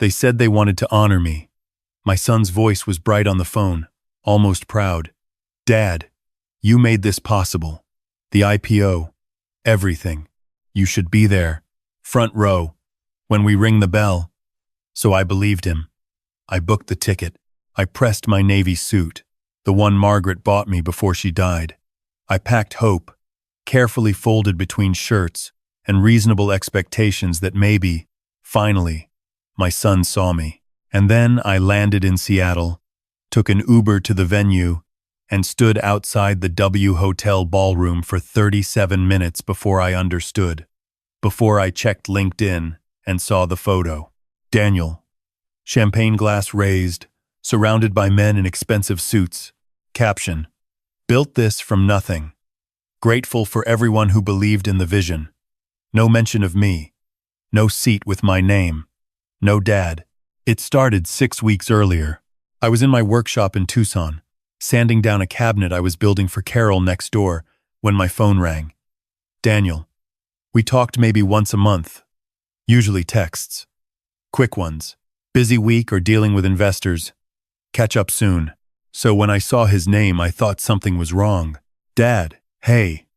They said they wanted to honor me. My son's voice was bright on the phone, almost proud. Dad, you made this possible. The IPO, everything. You should be there, front row, when we ring the bell. So I believed him. I booked the ticket. I pressed my Navy suit, the one Margaret bought me before she died. I packed hope, carefully folded between shirts and reasonable expectations that maybe, finally, my son saw me. And then I landed in Seattle, took an Uber to the venue, and stood outside the W Hotel ballroom for 37 minutes before I understood, before I checked LinkedIn and saw the photo. Daniel, champagne glass raised, surrounded by men in expensive suits. Caption, built this from nothing. Grateful for everyone who believed in the vision. No mention of me. No seat with my name. No dad. It started 6 weeks earlier. I was in my workshop in Tucson, sanding down a cabinet I was building for Carol next door, when my phone rang. Daniel. We talked maybe once a month. Usually texts. Quick ones. Busy week or dealing with investors. Catch up soon. So when I saw his name, I thought something was wrong. Dad, hey.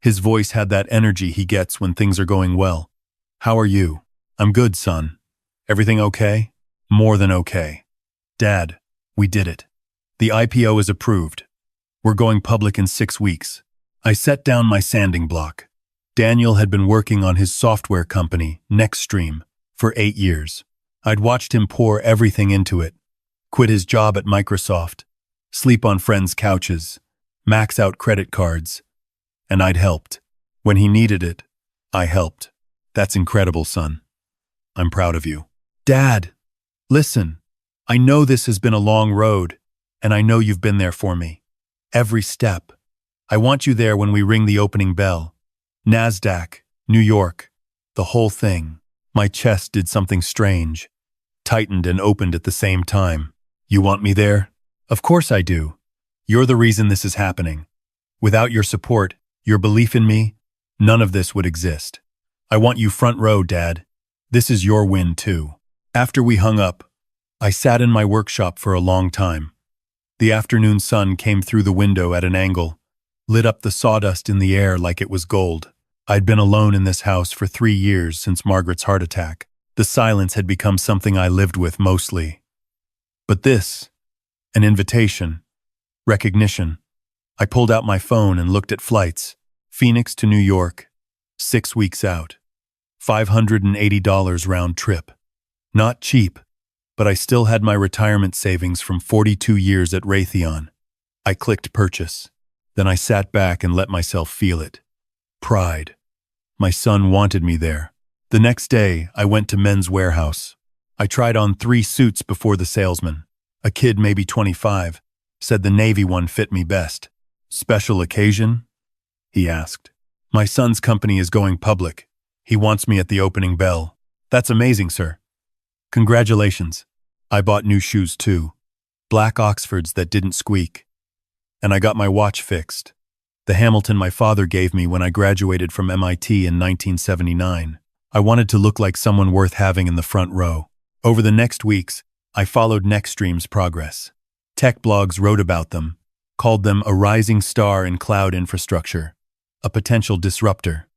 His voice had that energy he gets when things are going well. How are you? I'm good, son. Everything okay? More than okay. Dad, we did it. The IPO is approved. We're going public in 6 weeks. I set down my sanding block. Daniel had been working on his software company, Nextstream, for 8 years. I'd watched him pour everything into it. Quit his job at Microsoft, sleep on friends' couches, max out credit cards. And I'd helped. When he needed it, I helped. That's incredible, son. I'm proud of you. Dad, listen. I know this has been a long road, and I know you've been there for me. Every step. I want you there when we ring the opening bell. NASDAQ, New York, the whole thing. My chest did something strange, tightened and opened at the same time. You want me there? Of course I do. You're the reason this is happening. Without your support, your belief in me, none of this would exist. I want you front row, Dad. This is your win, too. After we hung up, I sat in my workshop for a long time. The afternoon sun came through the window at an angle, lit up the sawdust in the air like it was gold. I'd been alone in this house for 3 years since Margaret's heart attack. The silence had become something I lived with mostly. But this, an invitation, recognition. I pulled out my phone and looked at flights. Phoenix to New York, 6 weeks out. $580 round trip. Not cheap, but I still had my retirement savings from 42 years at Raytheon. I clicked purchase. Then I sat back and let myself feel it. Pride. My son wanted me there. The next day, I went to Men's Warehouse. I tried on 3 suits before the salesman. A kid, maybe 25, said the navy one fit me best. Special occasion? He asked. My son's company is going public. He wants me at the opening bell. That's amazing, sir. Congratulations. I bought new shoes too. Black Oxfords that didn't squeak. And I got my watch fixed. The Hamilton my father gave me when I graduated from MIT in 1979. I wanted to look like someone worth having in the front row. Over the next weeks, I followed Nextstream's progress. Tech blogs wrote about them, called them a rising star in cloud infrastructure, a potential disruptor.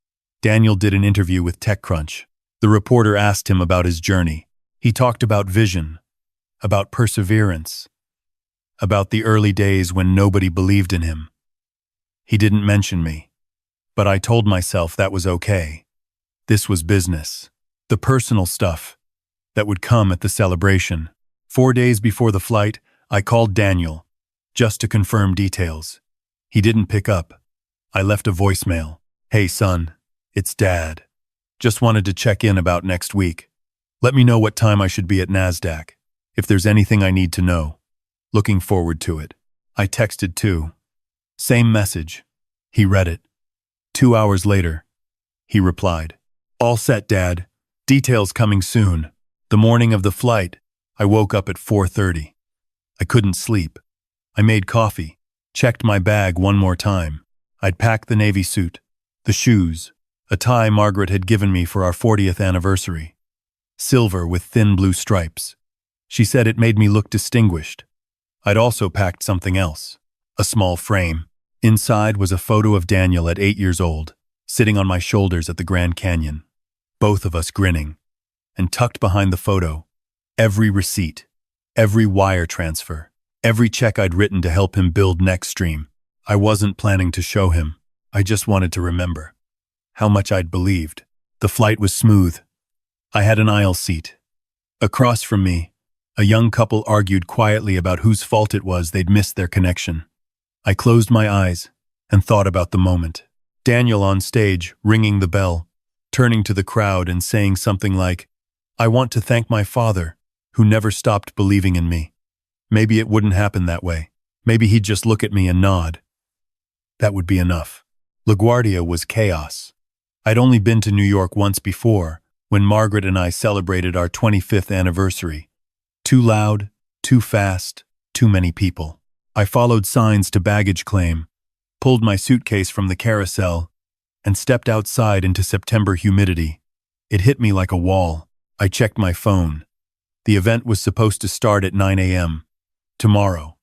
Daniel did an interview with TechCrunch. The reporter asked him about his journey. He talked about vision, about perseverance, about the early days when nobody believed in him. He didn't mention me, but I told myself that was okay. This was business, the personal stuff that would come at the celebration. 4 days before the flight, I called Daniel, just to confirm details. He didn't pick up. I left a voicemail. Hey son, it's Dad. Just wanted to check in about next week. Let me know what time I should be at NASDAQ, if there's anything I need to know. Looking forward to it. I texted too. Same message. He read it. 2 hours later, he replied. All set, Dad. Details coming soon. The morning of the flight, I woke up at 4:30. I couldn't sleep. I made coffee, checked my bag one more time. I'd packed the Navy suit, the shoes, a tie Margaret had given me for our 40th anniversary. silver with thin blue stripes. She said it made me look distinguished. I'd also packed something else, a small frame. Inside was a photo of Daniel at 8 years old, sitting on my shoulders at the Grand Canyon, both of us grinning. And tucked behind the photo, every receipt, every wire transfer, every check I'd written to help him build Nextstream. I wasn't planning to show him. I just wanted to remember how much I'd believed. The flight was smooth. I had an aisle seat. Across from me, a young couple argued quietly about whose fault it was they'd missed their connection. I closed my eyes and thought about the moment. Daniel on stage, ringing the bell, turning to the crowd and saying something like, "I want to thank my father, who never stopped believing in me." Maybe it wouldn't happen that way. Maybe he'd just look at me and nod. That would be enough. LaGuardia was chaos. I'd only been to New York once before, when Margaret and I celebrated our 25th anniversary. Too loud, too fast, too many people. I followed signs to baggage claim, pulled my suitcase from the carousel, and stepped outside into September humidity. It hit me like a wall. I checked my phone. The event was supposed to start at 9 a.m. tomorrow,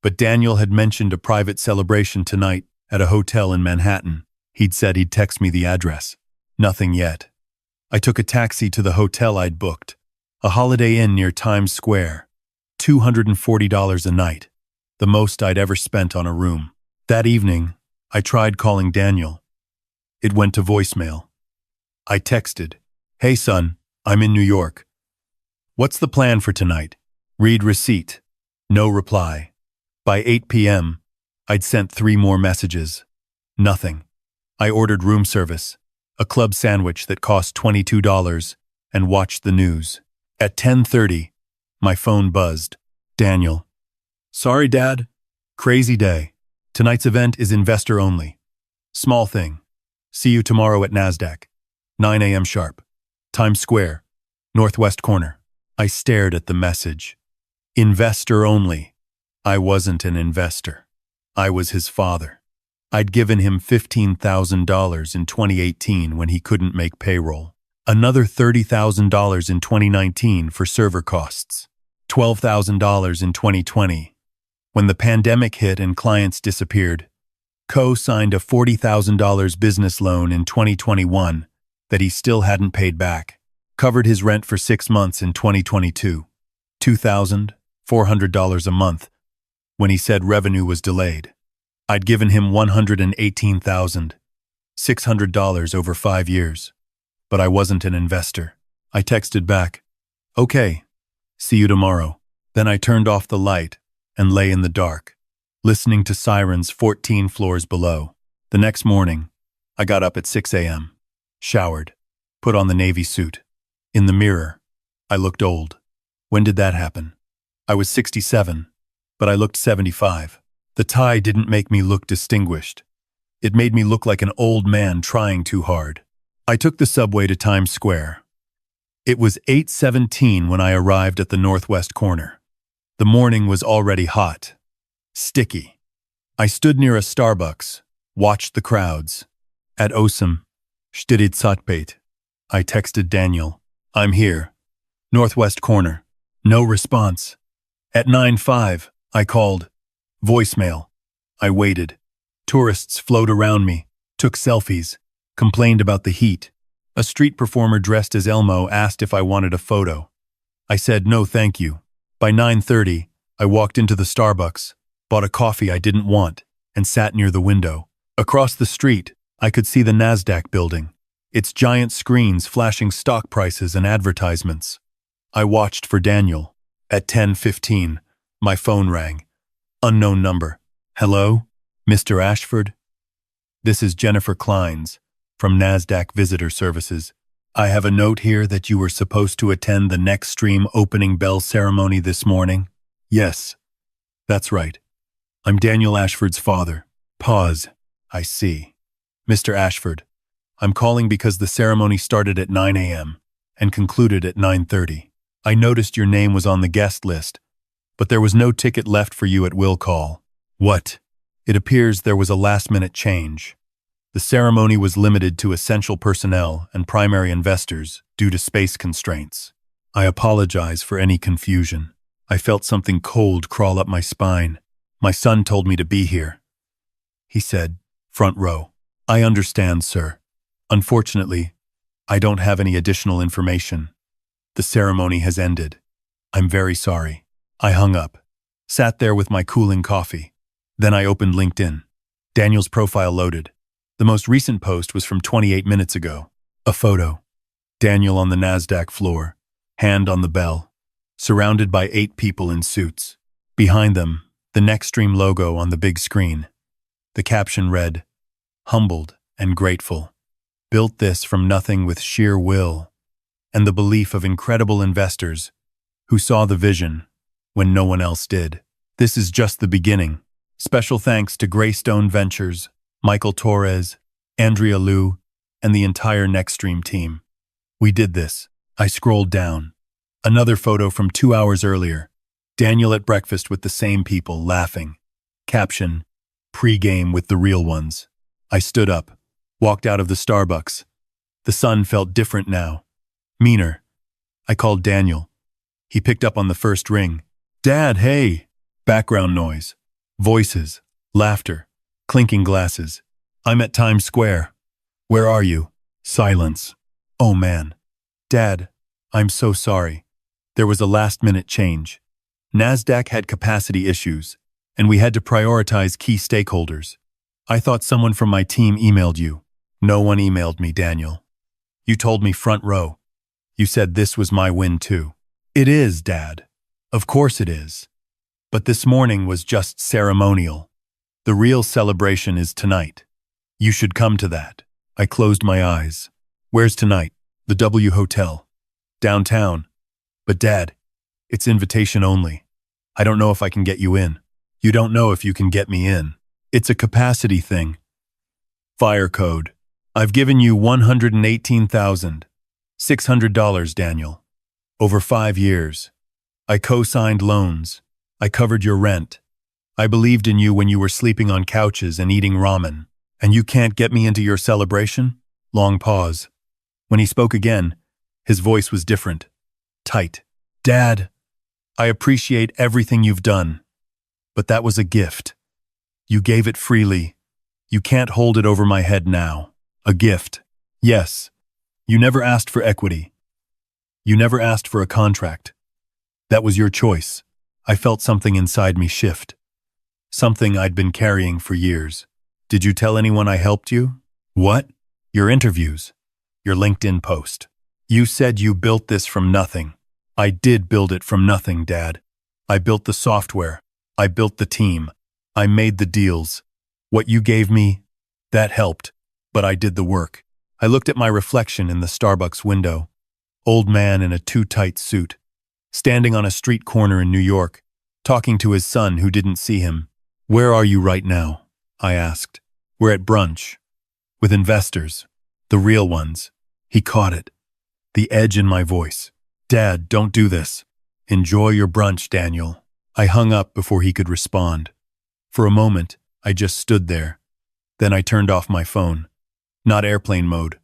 but Daniel had mentioned a private celebration tonight at a hotel in Manhattan. He'd said he'd text me the address. Nothing yet. I took a taxi to the hotel I'd booked, a Holiday Inn near Times Square. $240 a night, the most I'd ever spent on a room. That evening, I tried calling Daniel. It went to voicemail. I texted, "Hey son, I'm in New York. What's the plan for tonight? Read receipt." No reply. By 8 p.m., I'd sent 3 more messages. Nothing. I ordered room service, a club sandwich that cost $22, and watched the news. At 10:30, my phone buzzed. "Daniel. Sorry, Dad. Crazy day. Tonight's event is investor only. Small thing. See you tomorrow at NASDAQ. 9 a.m. sharp. Times Square. Northwest corner." I stared at the message. Investor only. I wasn't an investor. I was his father. I'd given him $15,000 in 2018 when he couldn't make payroll. Another $30,000 in 2019 for server costs. $12,000 in 2020. When the pandemic hit and clients disappeared, co-signed a $40,000 business loan in 2021 that he still hadn't paid back. Covered his rent for 6 months in 2022. $2,400 a month when he said revenue was delayed. I'd given him $118,600 over 5 years. But I wasn't an investor. I texted back, "Okay, see you tomorrow." Then I turned off the light and lay in the dark, listening to sirens 14 floors below. The next morning, I got up at 6 a.m., showered, put on the navy suit. In the mirror, I looked old. When did that happen? I was 67, but I looked 75. The tie didn't make me look distinguished. It made me look like an old man trying too hard. I took the subway to Times Square. It was 8:17 when I arrived at the northwest corner. The morning was already hot, sticky. I stood near a Starbucks, watched the crowds. At Osam, Shtirid Satpet, I texted Daniel, "I'm here. Northwest corner." No response. At 9:05, I called. Voicemail. I waited. Tourists flowed around me, took selfies, complained about the heat. A street performer dressed as Elmo asked if I wanted a photo. I said no thank you. By 9:30, I walked into the Starbucks, bought a coffee I didn't want, and sat near the window. Across the street, I could see the NASDAQ building, its giant screens flashing stock prices and advertisements. I watched for Daniel. At 10:15, my phone rang. Unknown number. "Hello, Mr. Ashford? This is Jennifer Kleins from NASDAQ Visitor Services. I have a note here that you were supposed to attend the Nextstream opening bell ceremony this morning." "Yes, that's right. I'm Daniel Ashford's father." Pause. "I see. Mr. Ashford, I'm calling because the ceremony started at 9 a.m. and concluded at 9:30. I noticed your name was on the guest list, but there was no ticket left for you at will call." "What?" "It appears there was a last-minute change. The ceremony was limited to essential personnel and primary investors due to space constraints." I apologize for any confusion. I felt something cold crawl up my spine. My son told me to be here. He said, front row. I understand, sir. Unfortunately, I don't have any additional information. The ceremony has ended. I'm very sorry. I hung up, sat there with my cooling coffee. Then I opened LinkedIn. Daniel's profile loaded. The most recent post was from 28 minutes ago. A photo. Daniel on the NASDAQ floor, hand on the bell, surrounded by 8 people in suits. Behind them, the Nextstream logo on the big screen. The caption read, "Humbled and grateful. Built this from nothing with sheer will and the belief of incredible investors who saw the vision when no one else did. This is just the beginning. Special thanks to Greystone Ventures, Michael Torres, Andrea Liu, and the entire Nextstream team. We did this." I scrolled down. Another photo from 2 hours earlier. Daniel at breakfast with the same people, laughing. Caption, "Pre-game with the real ones." I stood up, walked out of the Starbucks. The sun felt different now. Meaner. I called Daniel. He picked up on the first ring. "Dad, hey!" Background noise. Voices. Laughter. Clinking glasses. "I'm at Times Square." "Where are you?" Silence. "Oh man. Dad, I'm so sorry. There was a last-minute change. NASDAQ had capacity issues, and we had to prioritize key stakeholders. I thought someone from my team emailed you." "No one emailed me, Daniel. You told me front row. You said this was my win too." "It is, Dad. Of course it is. But this morning was just ceremonial. The real celebration is tonight. You should come to that." I closed my eyes. "Where's tonight?" "The W Hotel. Downtown." "But Dad, it's invitation only. I don't know if I can get you in." "You don't know if you can get me in. It's a capacity thing." Fire code. "I've given you $118,600, Daniel. Over 5 years. I co-signed loans. I covered your rent. I believed in you when you were sleeping on couches and eating ramen. And you can't get me into your celebration?" Long pause. When he spoke again, his voice was different. Tight. "Dad, I appreciate everything you've done. But that was a gift. You gave it freely. You can't hold it over my head now. A gift. Yes. You never asked for equity. You never asked for a contract. That was your choice." I felt something inside me shift. Something I'd been carrying for years. "Did you tell anyone I helped you?" "What?" "Your interviews. Your LinkedIn post. You said you built this from nothing." "I did build it from nothing, Dad. I built the software. I built the team. I made the deals. What you gave me, that helped. But I did the work." I looked at my reflection in the Starbucks window. Old man in a too-tight suit, standing on a street corner in New York, talking to his son who didn't see him. "Where are you right now?" I asked. "We're at brunch. With investors. The real ones." He caught it. The edge in my voice. "Dad, don't do this. Enjoy your brunch, Daniel." I hung up before he could respond. For a moment, I just stood there. Then I turned off my phone. Not airplane mode.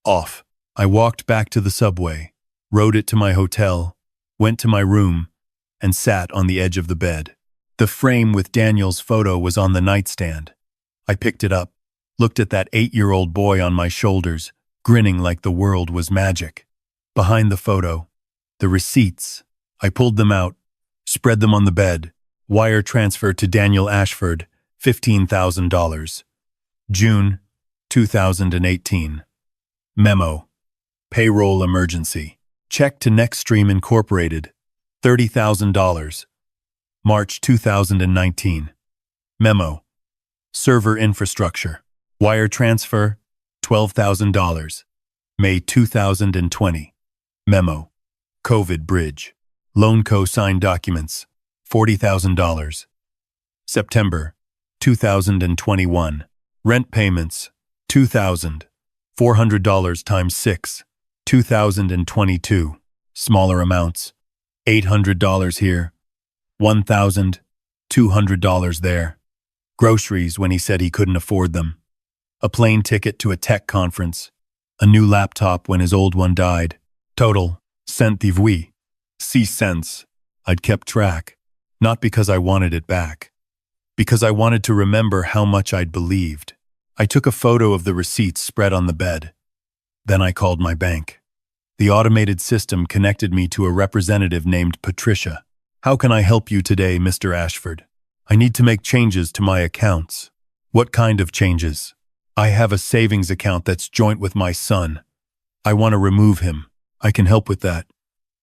Off. I walked back to the subway, rode it to my hotel, went to my room, and sat on the edge of the bed. The frame with Daniel's photo was on the nightstand. I picked it up, looked at that 8-year-old boy on my shoulders, grinning like the world was magic. Behind the photo, the receipts. I pulled them out, spread them on the bed. Wire transfer to Daniel Ashford, $15,000. June 2018. Memo. Payroll emergency. Check to Nextstream Incorporated, $30,000. March 2019. Memo. Server infrastructure. Wire transfer, $12,000. May 2020. Memo. COVID bridge. Loan co-signed documents, $40,000. September 2021. Rent payments, $2,400 times 6. 2022. Smaller amounts, $800 here, $1,200 there. Groceries when he said he couldn't afford them. A plane ticket to a tech conference. A new laptop when his old one died. Total, $1,000. See cents. I'd kept track, not because I wanted it back, because I wanted to remember how much I'd believed. I took a photo of the receipts spread on the bed. Then I called my bank. The automated system connected me to a representative named Patricia. How can I help you today, Mr. Ashford? I need to make changes to my accounts. What kind of changes? I have a savings account that's joint with my son. I want to remove him. I can help with that.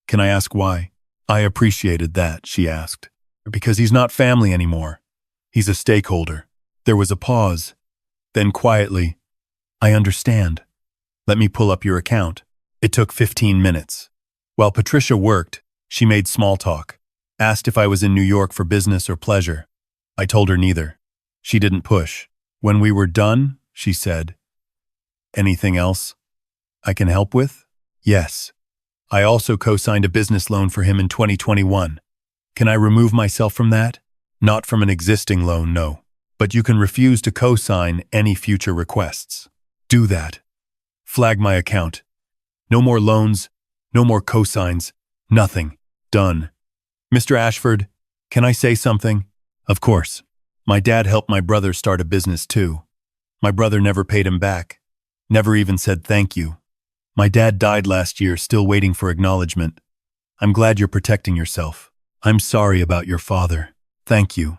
Can I ask why? I appreciated that, she asked. Because he's not family anymore. He's a stakeholder. There was a pause. Then quietly, I understand. Let me pull up your account. It took 15 minutes. While Patricia worked, she made small talk. Asked if I was in New York for business or pleasure. I told her neither. She didn't push. When we were done, she said, "Anything else I can help with?" Yes. I also co-signed a business loan for him in 2021. Can I remove myself from that? Not from an existing loan, no. But you can refuse to co-sign any future requests. Do that. Flag my account. No more loans, no more co-signs, nothing. Done. Mr. Ashford, can I say something? Of course. My dad helped my brother start a business too. My brother never paid him back. Never even said thank you. My dad died last year, still waiting for acknowledgement. I'm glad you're protecting yourself. I'm sorry about your father. Thank you.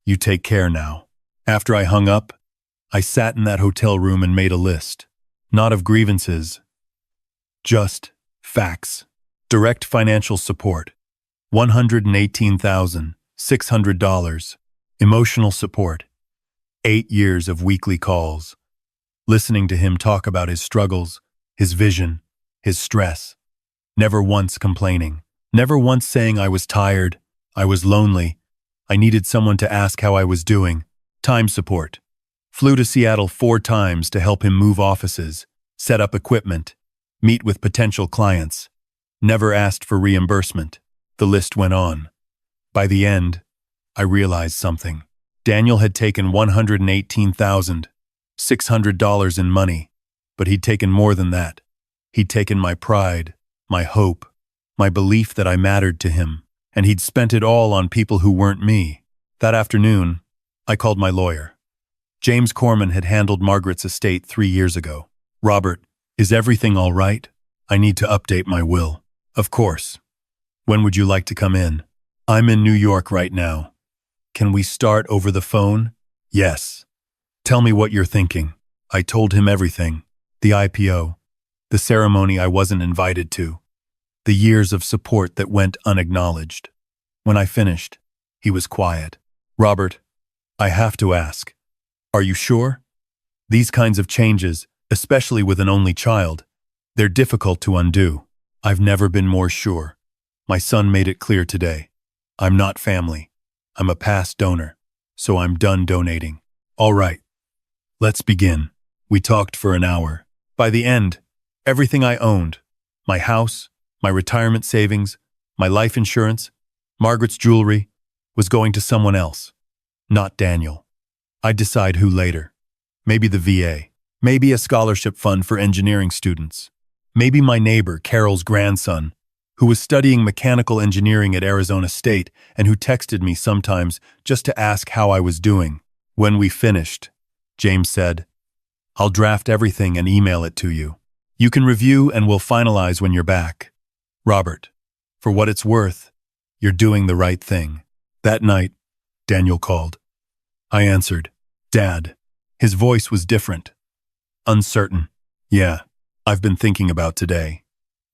You take care now. After I hung up, I sat in that hotel room and made a list. Not of grievances, just facts. Direct financial support, $118,600. Emotional support, 8 years of weekly calls. Listening to him talk about his struggles, his vision, his stress. Never once complaining. Never once saying I was tired, I was lonely, I needed someone to ask how I was doing. Time support. Flew to Seattle 4 times to help him move offices, set up equipment, meet with potential clients. Never asked for reimbursement. The list went on. By the end, I realized something. Daniel had taken $118,600 in money, but he'd taken more than that. He'd taken my pride, my hope, my belief that I mattered to him, and he'd spent it all on people who weren't me. That afternoon, I called my lawyer. James Corman had handled Margaret's estate 3 years ago. Robert, is everything all right? I need to update my will. Of course. When would you like to come in? I'm in New York right now. Can we start over the phone? Yes. Tell me what you're thinking. I told him everything. The IPO. The ceremony I wasn't invited to. The years of support that went unacknowledged. When I finished, he was quiet. Robert, I have to ask. Are you sure? These kinds of changes, especially with an only child, they're difficult to undo. I've never been more sure. My son made it clear today. I'm not family. I'm a past donor, so I'm done donating. All right. Let's begin. We talked for an hour. By the end, everything I owned, my house, my retirement savings, my life insurance, Margaret's jewelry, was going to someone else, not Daniel. I'd decide who later. Maybe the VA, maybe a scholarship fund for engineering students, maybe my neighbor, Carol's grandson, who was studying mechanical engineering at Arizona State and who texted me sometimes just to ask how I was doing. When we finished, James said, I'll draft everything and email it to you. You can review and we'll finalize when you're back. Robert, for what it's worth, you're doing the right thing. That night, Daniel called. I answered, Dad. His voice was different. Uncertain. Yeah, I've been thinking about today.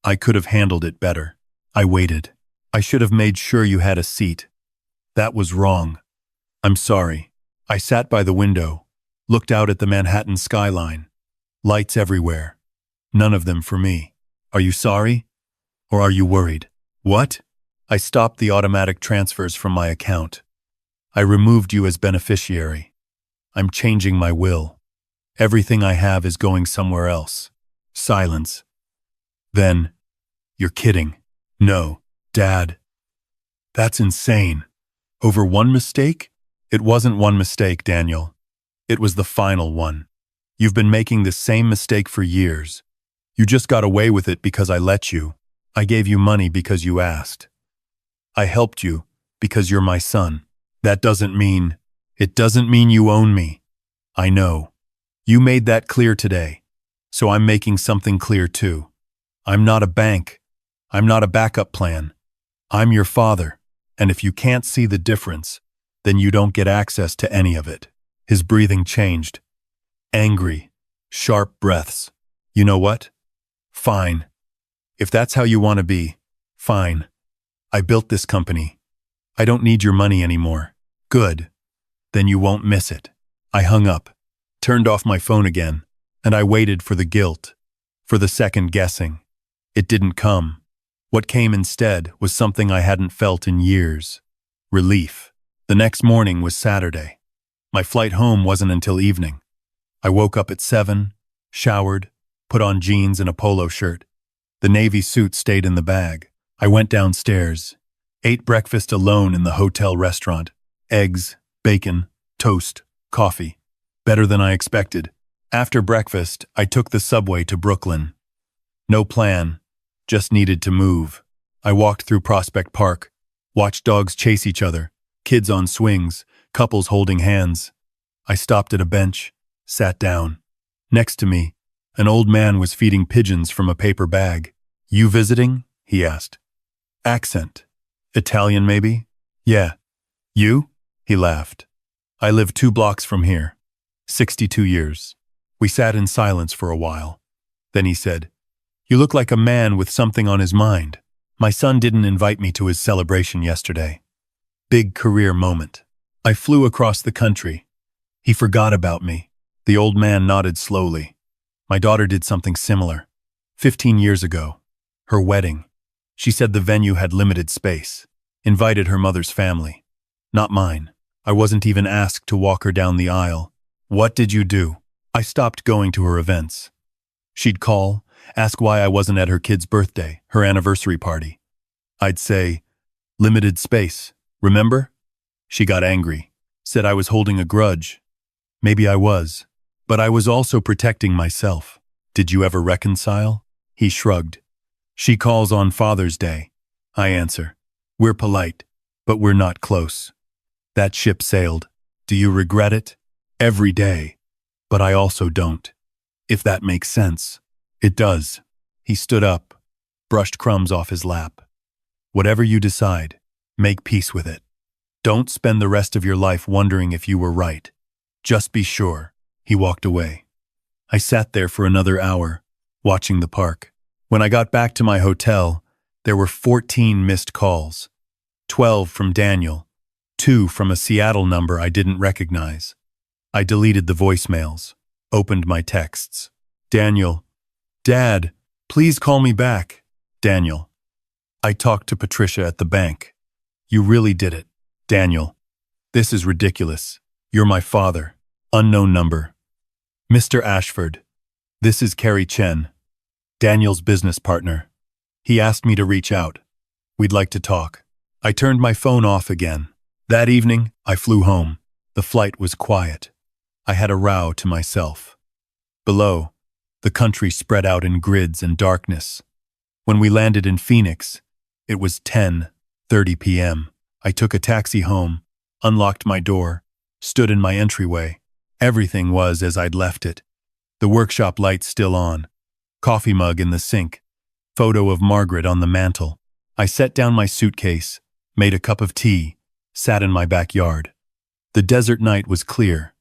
I could have handled it better. I waited. I should have made sure you had a seat. That was wrong. I'm sorry. I sat by the window, looked out at the Manhattan skyline. Lights everywhere. None of them for me. Are you sorry? Or are you worried? What? I stopped the automatic transfers from my account. I removed you as beneficiary. I'm changing my will. Everything I have is going somewhere else. Silence. Then, you're kidding. No, Dad. That's insane. Over one mistake? It wasn't one mistake, Daniel. It was the final one. You've been making the same mistake for years. You just got away with it because I let you. I gave you money because you asked. I helped you because you're my son. That doesn't mean, it doesn't mean you own me. I know. You made that clear today. So I'm making something clear too. I'm not a bank. I'm not a backup plan. I'm your father, and if you can't see the difference, then you don't get access to any of it. His breathing changed. Angry, sharp breaths. You know what? Fine. If that's how you want to be, fine. I built this company. I don't need your money anymore. Good. Then you won't miss it. I hung up, turned off my phone again, and I waited for the guilt, for the second guessing. It didn't come. What came instead was something I hadn't felt in years. Relief. The next morning was Saturday. My flight home wasn't until evening. I woke up at 7, showered, put on jeans and a polo shirt. The navy suit stayed in the bag. I went downstairs, ate breakfast alone in the hotel restaurant. Eggs, bacon, toast, coffee. Better than I expected. After breakfast, I took the subway to Brooklyn. No plan, just needed to move. I walked through Prospect Park, watched dogs chase each other, kids on swings, couples holding hands. I stopped at a bench, sat down. Next to me, an old man was feeding pigeons from a paper bag. You visiting? He asked. Accent. Italian, maybe? Yeah. You? He laughed. I live 2 blocks from here. 62 years. We sat in silence for a while. Then he said, You look like a man with something on his mind. My son didn't invite me to his celebration yesterday. Big career moment. I flew across the country. He forgot about me. The old man nodded slowly. My daughter did something similar. 15 years ago. Her wedding. She said the venue had limited space. Invited her mother's family. Not mine. I wasn't even asked to walk her down the aisle. What did you do? I stopped going to her events. She'd call, ask why I wasn't at her kid's birthday, her anniversary party. I'd say, limited space, remember? She got angry, said I was holding a grudge. Maybe I was, but I was also protecting myself. Did you ever reconcile? He shrugged. She calls on Father's Day. I answer, we're polite, but we're not close. That ship sailed. Do you regret it? Every day. But I also don't. If that makes sense. It does. He stood up, brushed crumbs off his lap. Whatever you decide, make peace with it. Don't spend the rest of your life wondering if you were right. Just be sure. He walked away. I sat there for another hour, watching the park. When I got back to my hotel, there were 14 missed calls. 12 from Daniel, 2 from a Seattle number I didn't recognize. I deleted the voicemails, opened my texts. Daniel, Dad, please call me back. Daniel, I talked to Patricia at the bank. You really did it. Daniel, this is ridiculous. You're my father. Unknown number. Mr. Ashford, this is Carrie Chen, Daniel's business partner. He asked me to reach out. We'd like to talk. I turned my phone off again. That evening, I flew home. The flight was quiet. I had a row to myself. Below, the country spread out in grids and darkness. When we landed in Phoenix, it was 10:30 p.m. I took a taxi home, unlocked my door, stood in my entryway. Everything was as I'd left it. The workshop lights still on, coffee mug in the sink, photo of Margaret on the mantel. I set down my suitcase, made a cup of tea, sat in my backyard. The desert night was clear.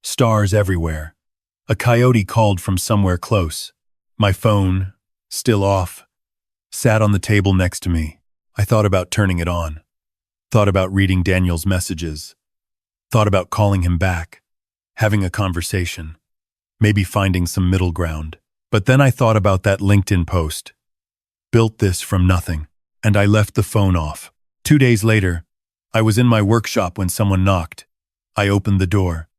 Stars everywhere. A coyote called from somewhere close. My phone, still off, sat on the table next to me. I thought about turning it on. Thought about reading Daniel's messages. Thought about calling him back, having a conversation, maybe finding some middle ground. But then I thought about that LinkedIn post. Built this from nothing, and I left the phone off. 2 days later, I was in my workshop when someone knocked. I opened the door.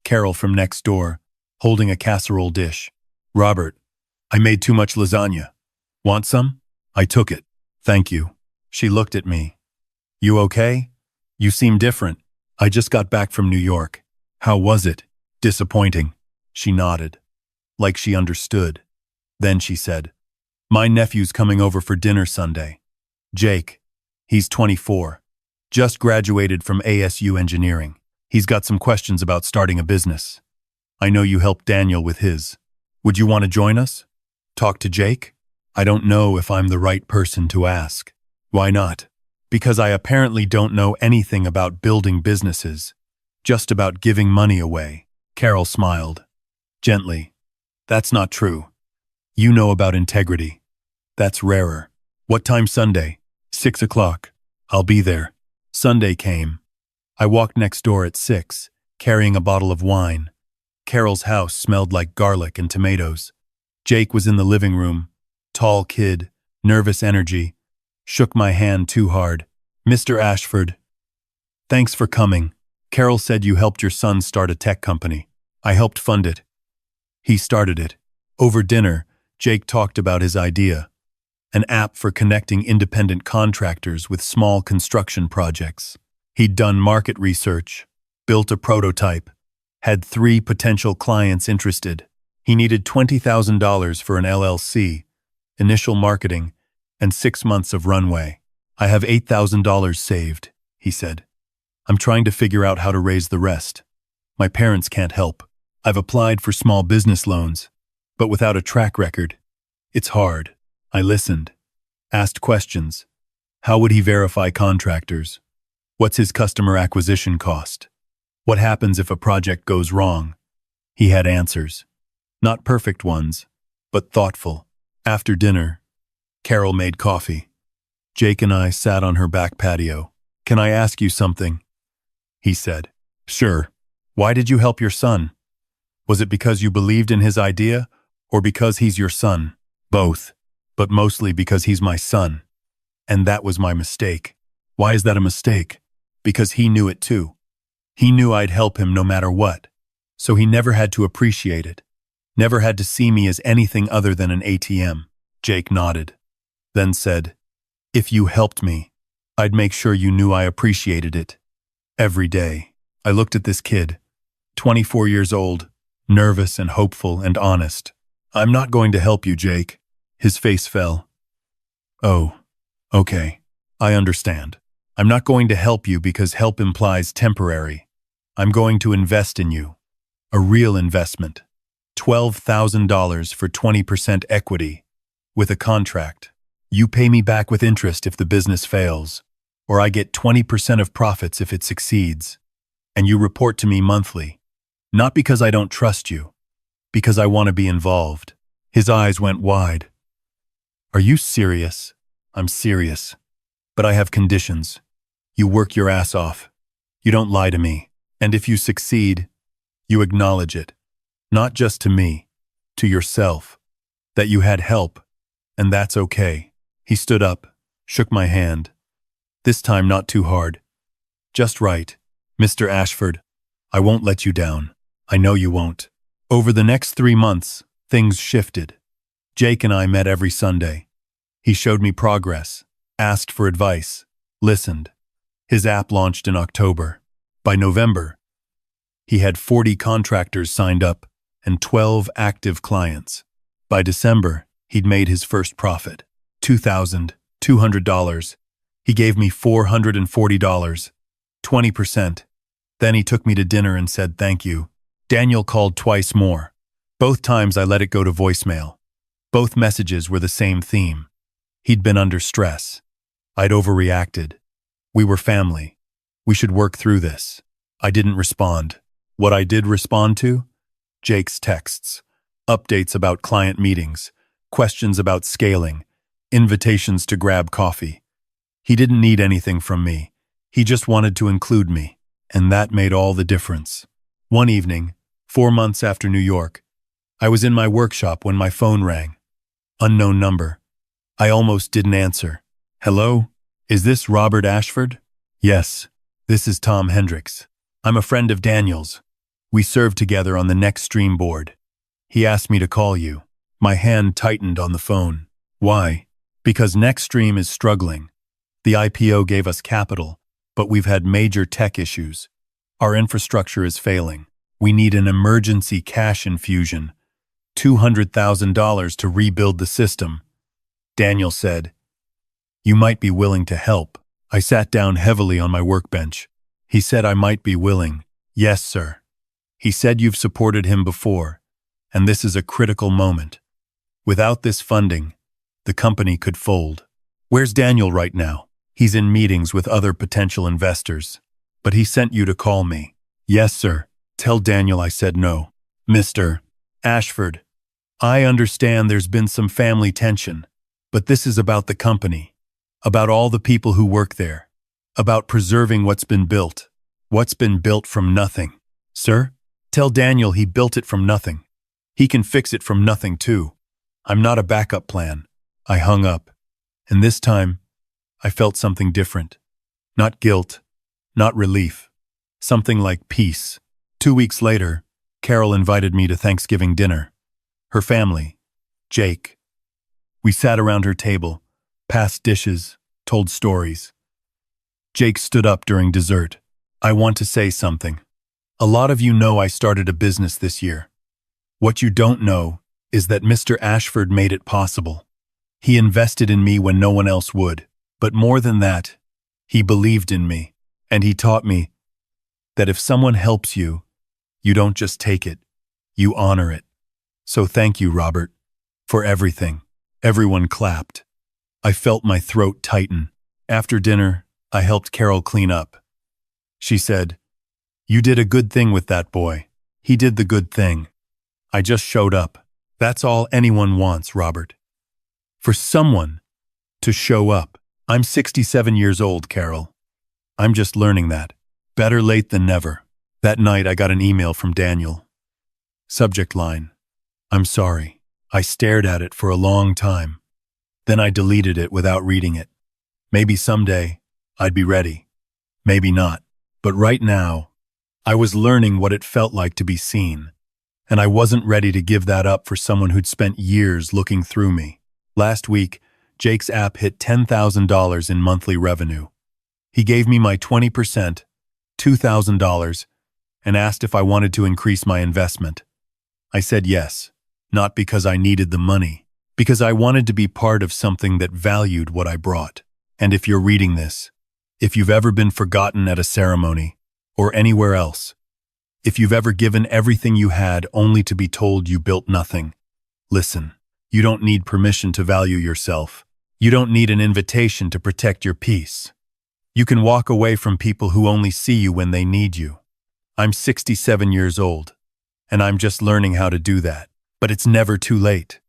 Carol from next door, holding a casserole dish. Robert, I made too much lasagna. Want some? I took it. Thank you. She looked at me. You okay? You seem different. I just got back from New York. How was it? Disappointing. She nodded, like she understood. Then she said, My nephew's coming over for dinner Sunday. Jake. He's 24. Just graduated from ASU engineering. He's got some questions about starting a business. I know you helped Daniel with his. Would you want to join us? Talk to Jake? I don't know if I'm the right person to ask. Why not? Because I apparently don't know anything about building businesses, just about giving money away. Carol smiled. Gently. That's not true. You know about integrity. That's rarer. What time Sunday? 6 o'clock. I'll be there. Sunday came. I walked next door at 6, carrying a bottle of wine. Carol's house smelled like garlic and tomatoes. Jake was in the living room. Tall kid, nervous energy. Shook my hand too hard. Mr. Ashford. Thanks for coming. Carol said you helped your son start a tech company. I helped fund it. He started it. Over dinner, Jake talked about his idea. An app for connecting independent contractors with small construction projects. He'd done market research, built a prototype, had 3 potential clients interested. He needed $20,000 for an LLC, initial marketing, and 6 months of runway. I have $8,000 saved, he said. I'm trying to figure out how to raise the rest. My parents can't help. I've applied for small business loans, but without a track record. It's hard. I listened, asked questions. How would he verify contractors? What's his customer acquisition cost? What happens if a project goes wrong? He had answers. Not perfect ones, but thoughtful. After dinner, Carol made coffee. Jake and I sat on her back patio. Can I ask you something? He said. Sure. Why did you help your son? Was it because you believed in his idea, or because he's your son? Both, but mostly because he's my son. And that was my mistake. Why is that a mistake? Because he knew it too. He knew I'd help him no matter what, so he never had to appreciate it. Never had to see me as anything other than an ATM. Jake nodded, then said, If you helped me, I'd make sure you knew I appreciated it. Every day, I looked at this kid, 24 years old, nervous and hopeful and honest. I'm not going to help you, Jake. His face fell. Oh, okay. I understand. I'm not going to help you because help implies temporary. I'm going to invest in you. A real investment. $12,000 for 20% equity. With a contract. You pay me back with interest if the business fails, or I get 20% of profits if it succeeds. And you report to me monthly. Not because I don't trust you, because I want to be involved. His eyes went wide. Are you serious? I'm serious. But I have conditions. You work your ass off. You don't lie to me. And if you succeed, you acknowledge it. Not just to me, to yourself. That you had help, and that's okay. He stood up, shook my hand. This time not too hard. Just right. Mr. Ashford, I won't let you down. I know you won't. Over the next 3 months, things shifted. Jake and I met every Sunday. He showed me progress, asked for advice, listened. His app launched in October. By November, he had 40 contractors signed up and 12 active clients. By December, he'd made his first profit, $2,200. He gave me $440, 20%. Then he took me to dinner and said thank you. Daniel called twice more. Both times I let it go to voicemail. Both messages were the same theme. He'd been under stress. I'd overreacted. We were family. We should work through this. I didn't respond. What I did respond to? Jake's texts, updates about client meetings, questions about scaling, invitations to grab coffee. He didn't need anything from me. He just wanted to include me, and that made all the difference. One evening, 4 months after New York, I was in my workshop when my phone rang. Unknown number. I almost didn't answer. Hello? Is this Robert Ashford? Yes, this is Tom Hendricks. I'm a friend of Daniel's. We served together on the Next Stream board. He asked me to call you. My hand tightened on the phone. Why? Because Next Stream is struggling. The IPO gave us capital, but we've had major tech issues. Our infrastructure is failing. We need an emergency cash infusion. $200,000 to rebuild the system. Daniel said, "You might be willing to help." I sat down heavily on my workbench. He said I might be willing. Yes, sir. He said you've supported him before, and this is a critical moment. Without this funding, the company could fold. Where's Daniel right now? He's in meetings with other potential investors. But he sent you to call me. Yes, sir. Tell Daniel I said no. Mr. Ashford, I understand there's been some family tension, but this is about the company, about all the people who work there, about preserving what's been built from nothing. Sir, tell Daniel he built it from nothing. He can fix it from nothing too. I'm not a backup plan. I hung up, and this time, I felt something different. Not guilt, not relief, something like peace. 2 weeks later, Carol invited me to Thanksgiving dinner. Her family, Jake. We sat around her table, passed dishes, told stories. Jake stood up during dessert. I want to say something. A lot of you know I started a business this year. What you don't know is that Mr. Ashford made it possible. He invested in me when no one else would. But more than that, he believed in me, and he taught me that if someone helps you, you don't just take it, you honor it. So thank you, Robert, for everything. Everyone clapped. I felt my throat tighten. After dinner, I helped Carol clean up. She said, "You did a good thing with that boy. He did the good thing. I just showed up. That's all anyone wants, Robert. For someone to show up. I'm 67 years old, Carol. I'm just learning that. Better late than never." That night I got an email from Daniel. Subject line, "I'm sorry." I stared at it for a long time. Then I deleted it without reading it. Maybe someday I'd be ready. Maybe not. But right now, I was learning what it felt like to be seen. And I wasn't ready to give that up for someone who'd spent years looking through me. Last week, Jake's app hit $10,000 in monthly revenue. He gave me my 20%, $2,000, and asked if I wanted to increase my investment. I said yes, not because I needed the money, because I wanted to be part of something that valued what I brought. And if you're reading this, if you've ever been forgotten at a ceremony, or anywhere else, if you've ever given everything you had only to be told you built nothing, listen, you don't need permission to value yourself. You don't need an invitation to protect your peace. You can walk away from people who only see you when they need you. I'm 67 years old, and I'm just learning how to do that. But it's never too late.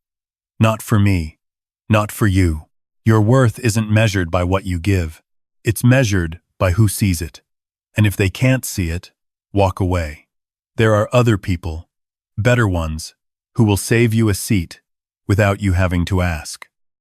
Not for me. Not for you. Your worth isn't measured by what you give. It's measured by who sees it. And if they can't see it, walk away. There are other people, better ones, who will save you a seat without you having to ask.